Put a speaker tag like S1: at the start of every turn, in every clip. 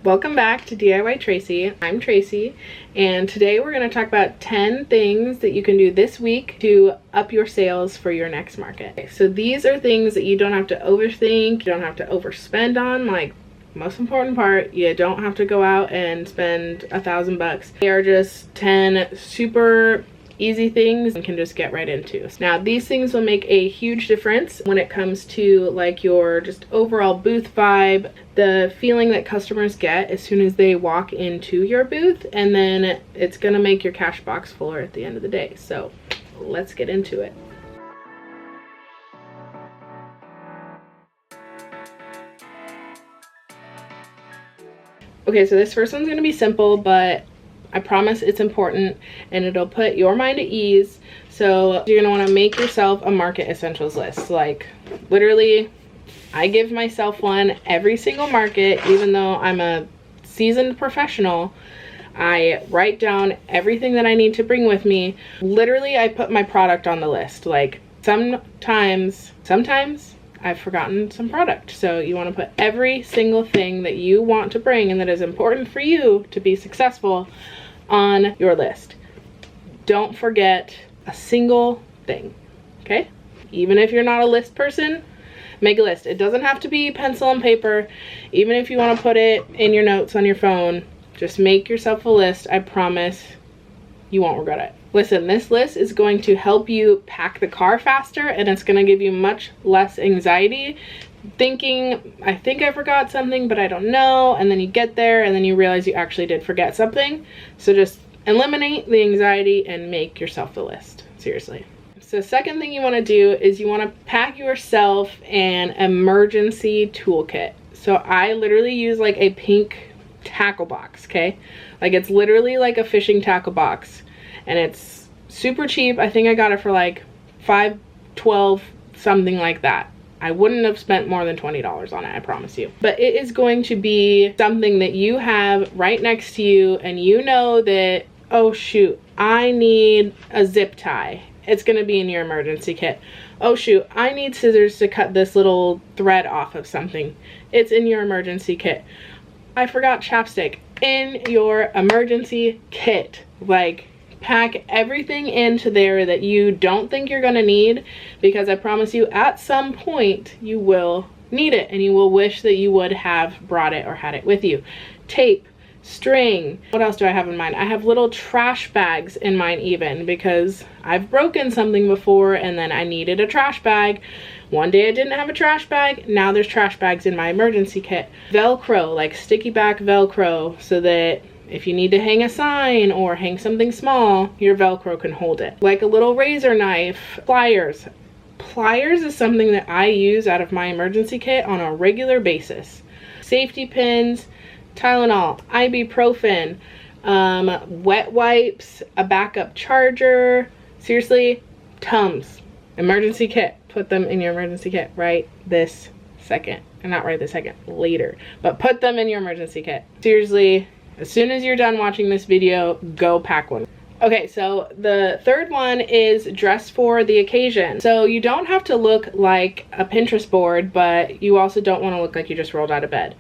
S1: Welcome back to DIY Tracy. I'm Tracy, and today we're going to talk about 10 things that you can do this week to up your sales for your next market. Okay, so these are things that you don't have to overthink, you don't have to overspend on. Like, most important part, you don't have to go out and spend $1,000. They are just 10 super easy things and can just get right into. Now, these things will make a huge difference when it comes to like your just overall booth vibe, the feeling that customers get as soon as they walk into your booth, and then it's gonna make your cash box fuller at the end of the day. So let's get into it. Okay, so this first one's gonna be simple, but I promise it's important and it'll put your mind at ease. So you're gonna wanna make yourself a market essentials list. Like, literally, I give myself one every single market. Even though I'm a seasoned professional, I write down everything that I need to bring with me. Literally, I put my product on the list. Like, sometimes I've forgotten some product. So you want to put every single thing that you want to bring and that is important for you to be successful on your list. Don't forget a single thing, okay? Even if you're not a list person, make a list. It doesn't have to be pencil and paper. Even if you want to put it in your notes on your phone, just make yourself a list. I promise you won't regret it. Listen, this list is going to help you pack the car faster, and it's going to give you much less anxiety thinking, I think I forgot something, but I don't know. And then you get there and then you realize you actually did forget something. So just eliminate the anxiety and make yourself the list. Seriously. So second thing you want to do is you want to pack yourself an emergency toolkit. So I literally use like a pink tackle box, okay? Like, it's literally like a fishing tackle box, and it's super cheap. I think I got it for like $5.12, something like that. I wouldn't have spent more than $20 on it, I promise you. But it is going to be something that you have right next to you, and you know that, oh shoot, I need a zip tie. It's gonna be in your emergency kit. Oh shoot, I need scissors to cut this little thread off of something. It's in your emergency kit. I forgot chapstick. In your emergency kit. Like, pack everything into there that you don't think you're gonna need, because I promise you at some point you will need it and you will wish that you would have brought it or had it with you. Tape, string. What else do I have in mine? I have little trash bags in mine even, because I've broken something before and then I needed a trash bag. One day I didn't have a trash bag. Now there's trash bags in my emergency kit. Velcro, like sticky back Velcro, so that if you need to hang a sign or hang something small, your Velcro can hold it. Like a little razor knife. Pliers. Pliers is something that I use out of my emergency kit on a regular basis. Safety pins, Tylenol, ibuprofen, wet wipes, a backup charger. Seriously, Tums. Emergency kit. Put them in your emergency kit right this second. And not right this second, later. But put them in your emergency kit. Seriously, as soon as you're done watching this video, go pack one. Okay, so the third one is dress for the occasion. So you don't have to look like a Pinterest board, but you also don't want to look like you just rolled out of bed.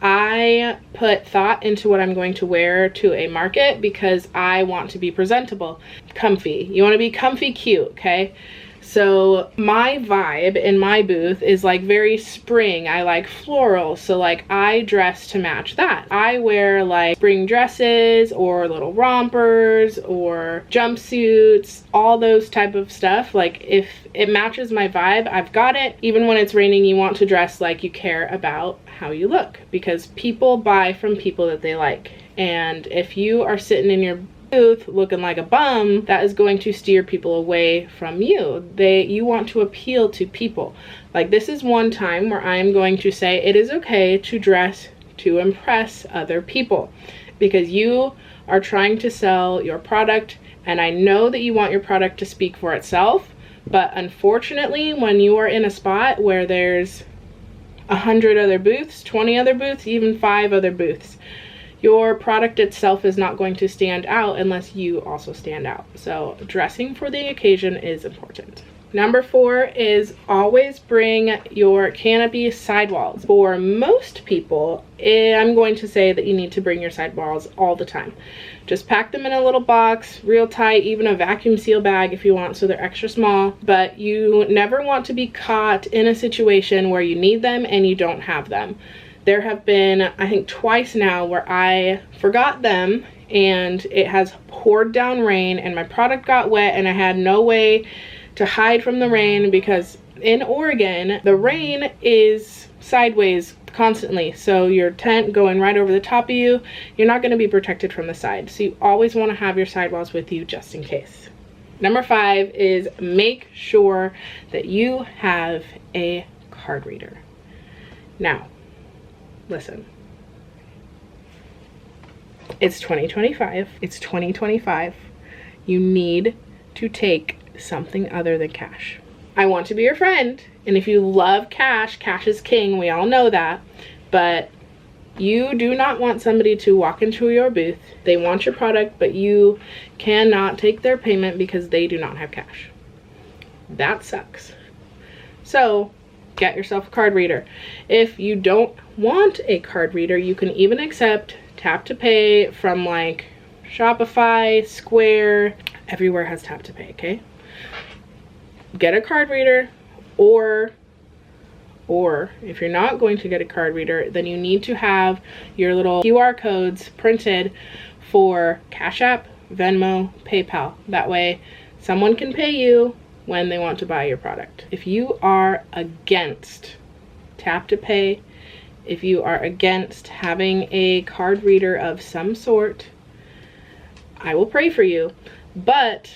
S1: I put thought into what I'm going to wear to a market because I want to be presentable. Comfy. You want to be comfy cute, okay? So my vibe in my booth is like very spring. I like floral, so like I dress to match that. I wear like spring dresses or little rompers or jumpsuits, all those type of stuff. Like, if it matches my vibe, I've got it. Even when it's raining, you want to dress like you care about how you look, because people buy from people that they like. And if you are sitting in your booth looking like a bum, that is going to steer people away from you. You want to appeal to people. Like, this is one time where I am going to say it is okay to dress to impress other people, because you are trying to sell your product, and I know that you want your product to speak for itself, but unfortunately when you are in a spot where there's 100 other booths, 20 other booths, even 5 other booths, your product itself is not going to stand out unless you also stand out. So dressing for the occasion is important. Number 4 is always bring your canopy sidewalls. For most people, I'm going to say that you need to bring your sidewalls all the time. Just pack them in a little box, real tight, even a vacuum seal bag if you want, so they're extra small. But you never want to be caught in a situation where you need them and you don't have them. There have been, I think, twice now where I forgot them and it has poured down rain and my product got wet and I had no way to hide from the rain, because in Oregon, the rain is sideways constantly. So your tent going right over the top of you, you're not gonna be protected from the side. So you always wanna have your sidewalls with you just in case. Number 5 is make sure that you have a card reader. Now, listen. It's 2025. It's 2025. You need to take something other than cash. I want to be your friend, and if you love cash, cash is king, we all know that, but you do not want somebody to walk into your booth, they want your product, but you cannot take their payment because they do not have cash. That sucks. So get yourself a card reader. If you don't want a card reader, you can even accept tap to pay from like Shopify, Square, everywhere has tap to pay, okay? Get a card reader, or if you're not going to get a card reader, then you need to have your little QR codes printed for Cash App, Venmo, PayPal. That way someone can pay you when they want to buy your product. If you are against tap to pay, if you are against having a card reader of some sort, I will pray for you. But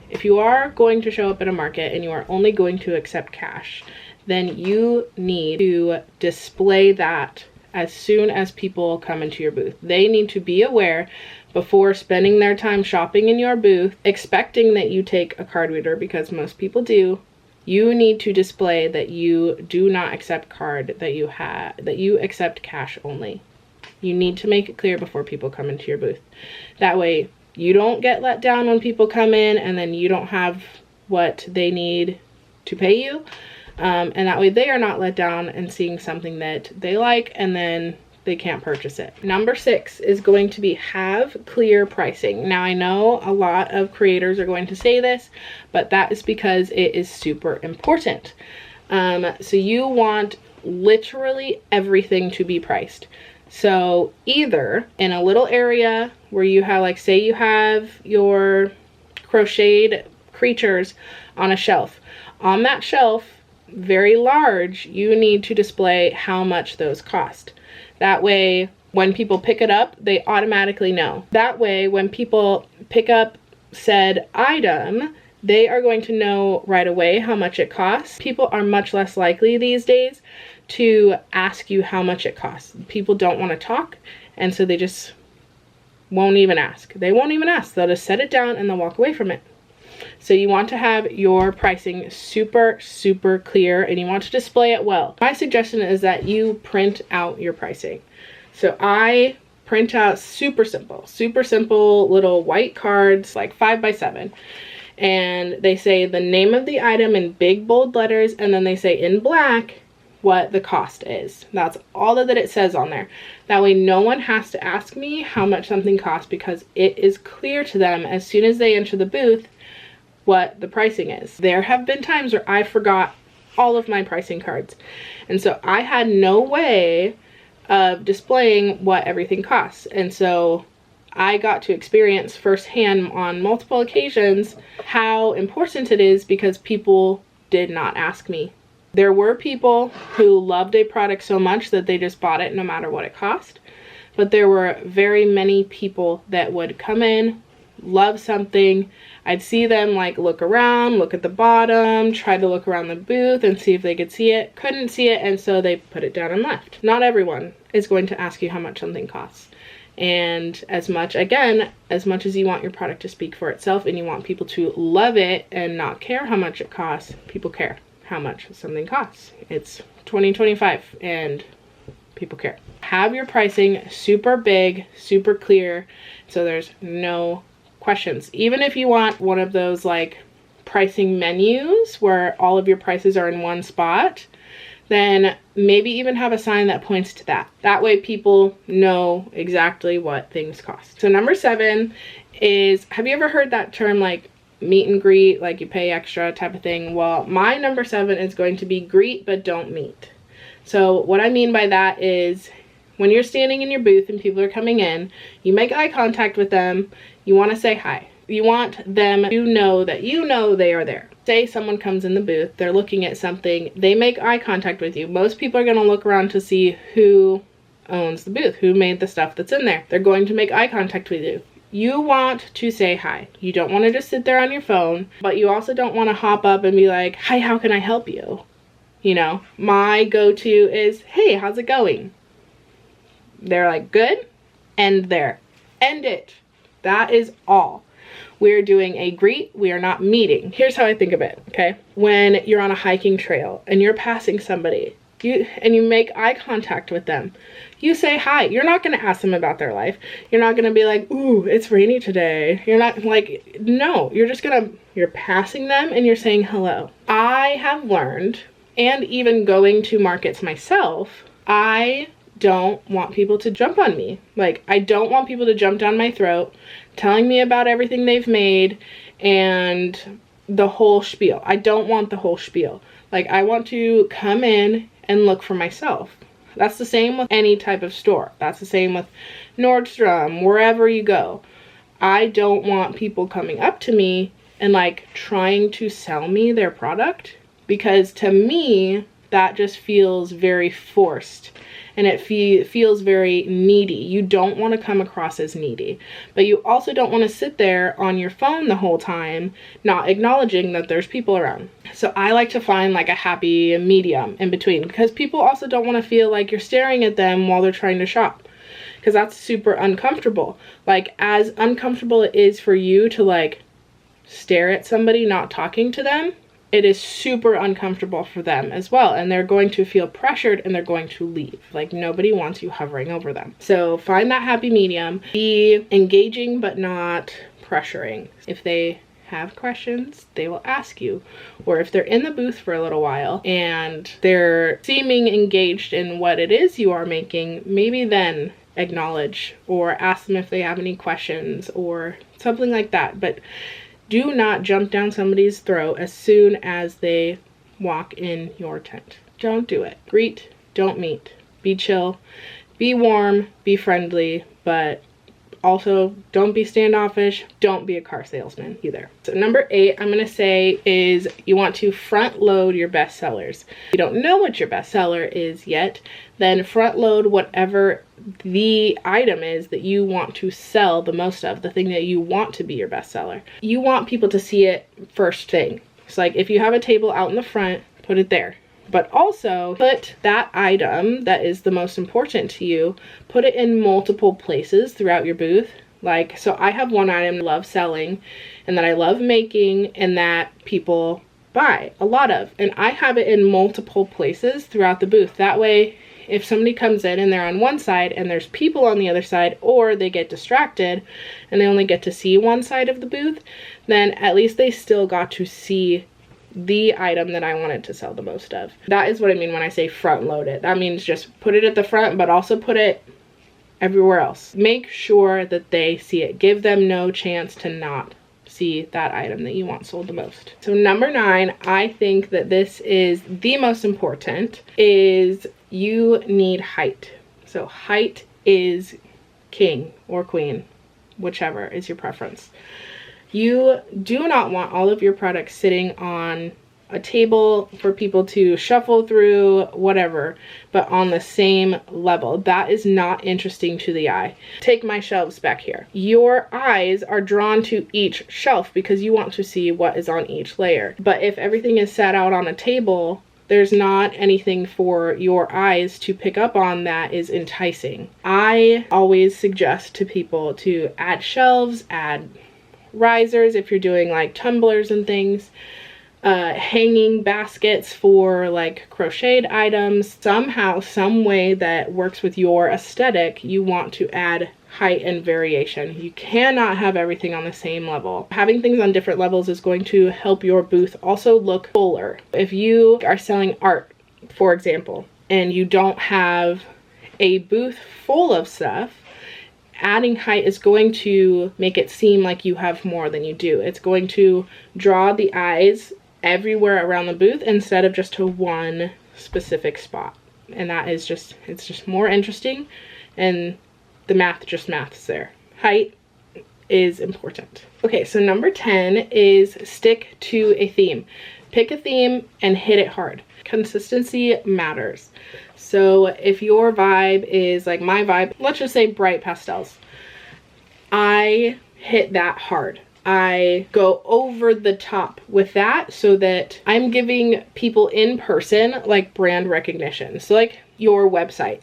S1: if you are going to show up at a market and you are only going to accept cash, then you need to display that as soon as people come into your booth. They need to be aware before spending their time shopping in your booth, expecting that you take a card reader, because most people do. You need to display that you do not accept card, that you accept cash only. You need to make it clear before people come into your booth. That way you don't get let down when people come in and then you don't have what they need to pay you. And that way they are not let down and seeing something that they like and then they can't purchase it. Number 6 is going to be have clear pricing. Now I know a lot of creators are going to say this, but that is because it is super important. So you want literally everything to be priced. So either in a little area where you have, like, say you have your crocheted creatures on a shelf. On that shelf, very large, you need to display how much those cost. That way, when people pick it up, they automatically know. That way, when people pick up said item, they are going to know right away how much it costs. People are much less likely these days to ask you how much it costs. People don't want to talk, and so they just won't even ask. They won't even ask. They'll just set it down and they'll walk away from it. So you want to have your pricing super, super clear, and you want to display it well. My suggestion is that you print out your pricing. So I print out super simple little white cards, like 5x7. And they say the name of the item in big bold letters, and then they say in black what the cost is. That's all that it says on there. That way no one has to ask me how much something costs, because it is clear to them as soon as they enter the booth what the pricing is. There have been times where I forgot all of my pricing cards, and so I had no way of displaying what everything costs. And so I got to experience firsthand on multiple occasions how important it is, because people did not ask me. There were people who loved a product so much that they just bought it no matter what it cost. But there were very many people that would come in, love something. I'd see them like look around, look at the bottom, try to look around the booth and see if they could see it. Couldn't see it, and so they put it down and left. Not everyone is going to ask you how much something costs. And as much as you want your product to speak for itself and you want people to love it and not care how much it costs, people care how much something costs. It's 2025 and people care. Have your pricing super big, super clear, so there's no questions. Even if you want one of those like pricing menus where all of your prices are in one spot, then maybe even have a sign that points to that. That way people know exactly what things cost. So number 7 is, have you ever heard that term like meet and greet, like you pay extra type of thing? Well, my number 7 is going to be greet but don't meet. So what I mean by that is, when you're standing in your booth and people are coming in, you make eye contact with them, you want to say hi. You want them to know that you know they are there. Say someone comes in the booth, they're looking at something, they make eye contact with you. Most people are going to look around to see who owns the booth, who made the stuff that's in there. They're going to make eye contact with you. You want to say hi. You don't want to just sit there on your phone, but you also don't want to hop up and be like, hi, how can I help you? You know, my go-to is, hey, how's it going? They're like, good, end there. End it. That is all. We're doing a greet, we are not meeting. Here's how I think of it, okay? When you're on a hiking trail and you're passing somebody, you make eye contact with them, you say hi. You're not gonna ask them about their life. You're not gonna be like, ooh, it's rainy today. You're not like, no, you're passing them and you're saying hello. I have learned, and even going to markets myself, I don't want people to jump on me. Like, I don't want people to jump down my throat telling me about everything they've made and the whole spiel. I don't want the whole spiel. Like, I want to come in and look for myself. That's the same with any type of store. That's the same with Nordstrom, wherever you go. I don't want people coming up to me and like trying to sell me their product, because to me that just feels very forced and it feels very needy. You don't want to come across as needy, but you also don't want to sit there on your phone the whole time not acknowledging that there's people around. So I like to find like a happy medium in between, because people also don't want to feel like you're staring at them while they're trying to shop, because that's super uncomfortable. Like, as uncomfortable it is for you to like stare at somebody not talking to them, it is super uncomfortable for them as well, and they're going to feel pressured and they're going to leave. Like, nobody wants you hovering over them. So find that happy medium. Be engaging but not pressuring. If they have questions, they will ask you. Or if they're in the booth for a little while and they're seeming engaged in what it is you are making, maybe then acknowledge or ask them if they have any questions or something like that. But do not jump down somebody's throat as soon as they walk in your tent. Don't do it. Greet, don't meet. Be chill, be warm, be friendly, but also don't be standoffish. Don't be a car salesman either. So number 8, I'm gonna say, is you want to front load your best sellers. If you don't know what your best seller is yet, then front load whatever the item is that you want to sell the most of, the thing that you want to be your best seller. You want people to see it first thing. It's like, if you have a table out in the front, put it there. But also put that item that is the most important to you, put it in multiple places throughout your booth. Like, so I have one item I love selling and that I love making and that people buy a lot of, and I have it in multiple places throughout the booth. That way, if somebody comes in and they're on one side and there's people on the other side, or they get distracted and they only get to see one side of the booth, then at least they still got to see the item that I wanted to sell the most of. That is what I mean when I say front load it. That means just put it at the front, but also put it everywhere else. Make sure that they see it. Give them no chance to not see that item that you want sold the most. So number 9, I think that this is the most important, is you need height. So height is king or queen, whichever is your preference. You do not want all of your products sitting on a table for people to shuffle through, whatever, but on the same level. That is not interesting to the eye. Take my shelves back here. Your eyes are drawn to each shelf because you want to see what is on each layer. But if everything is set out on a table, there's not anything for your eyes to pick up on that is enticing. I always suggest to people to add shelves, add risers if you're doing like tumblers and things, hanging baskets for like crocheted items. Somehow, some way that works with your aesthetic, you want to add height and variation. You cannot have everything on the same level. Having things on different levels is going to help your booth also look fuller. If you are selling art, for example, and you don't have a booth full of stuff, adding height is going to make it seem like you have more than you do. It's going to draw the eyes everywhere around the booth instead of just to one specific spot. And that is just, it's just more interesting, and the math just maths there. Height is important. Okay, so number 10 is stick to a theme. Pick a theme and hit it hard. Consistency matters. So if your vibe is like my vibe, let's just say bright pastels, I hit that hard. I go over the top with that so that I'm giving people in person like brand recognition. So like your website,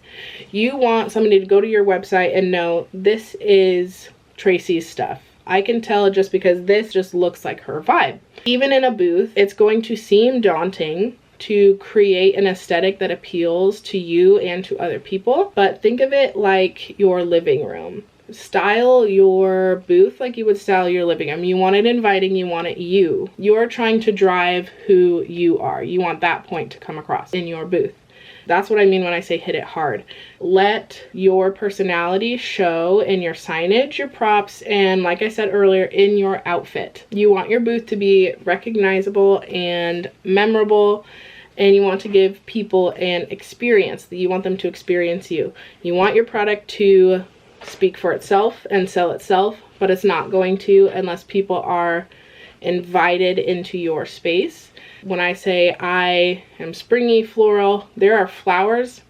S1: you want somebody to go to your website and know this is Tracy's stuff. I can tell just because this just looks like her vibe. Even in a booth, it's going to seem daunting to create an aesthetic that appeals to you and to other people, but think of it like your living room. Style your booth like you would style your living room. You want it inviting, you want it you. You're trying to drive who you are. You want that point to come across in your booth. That's what I mean when I say hit it hard. Let your personality show in your signage, your props, and like I said earlier, in your outfit. You want your booth to be recognizable and memorable, and you want to give people an experience. You want them to experience you. You want your product to speak for itself and sell itself, but it's not going to unless people are invited into your space. When I say I am springy floral, there are flowers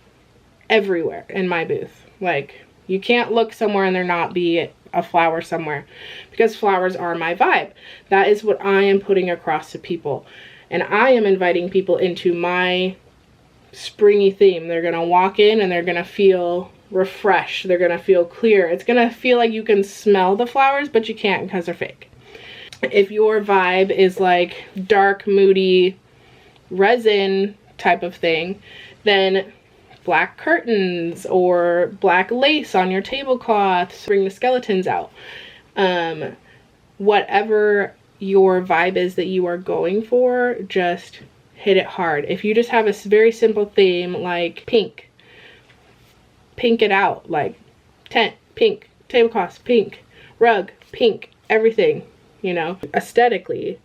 S1: everywhere in my booth. Like, you can't look somewhere and there not be a flower somewhere, because flowers are my vibe. That is what I am putting across to people, and I am inviting people into my springy theme. They're gonna walk in and they're gonna feel refreshed. They're gonna feel clear. It's gonna feel like you can smell the flowers, but you can't because they're fake. If your vibe is like dark, moody, resin type of thing, then black curtains or black lace on your tablecloths, bring the skeletons out. Whatever your vibe is that you are going for, just hit it hard. If you just have a very simple theme like pink it out, like tent, pink, tablecloths, pink, rug, pink, everything, you know. Aesthetically,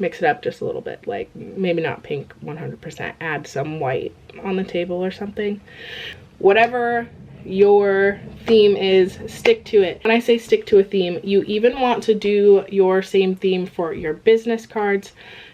S1: mix it up just a little bit, like maybe not pink 100%, add some white on the table or something. Whatever your theme is, stick to it. When I say stick to a theme, you even want to do your same theme for your business cards,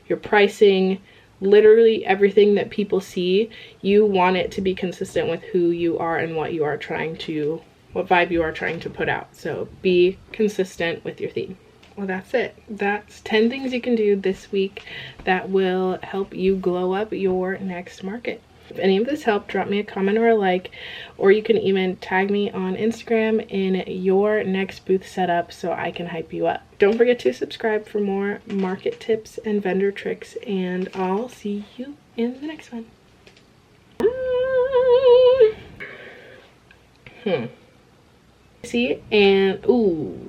S1: your pricing, literally everything that people see. You want it to be consistent with who you are and what you are trying to, what vibe you are trying to put out. So be consistent with your theme. Well, that's it. That's 10 things you can do this week that will help you glow up your next market. If any of this helped, drop me a comment or a like, or you can even tag me on Instagram in your next booth setup so I can hype you up. Don't forget to subscribe for more market tips and vendor tricks, and I'll see you in the next one. See, and ooh.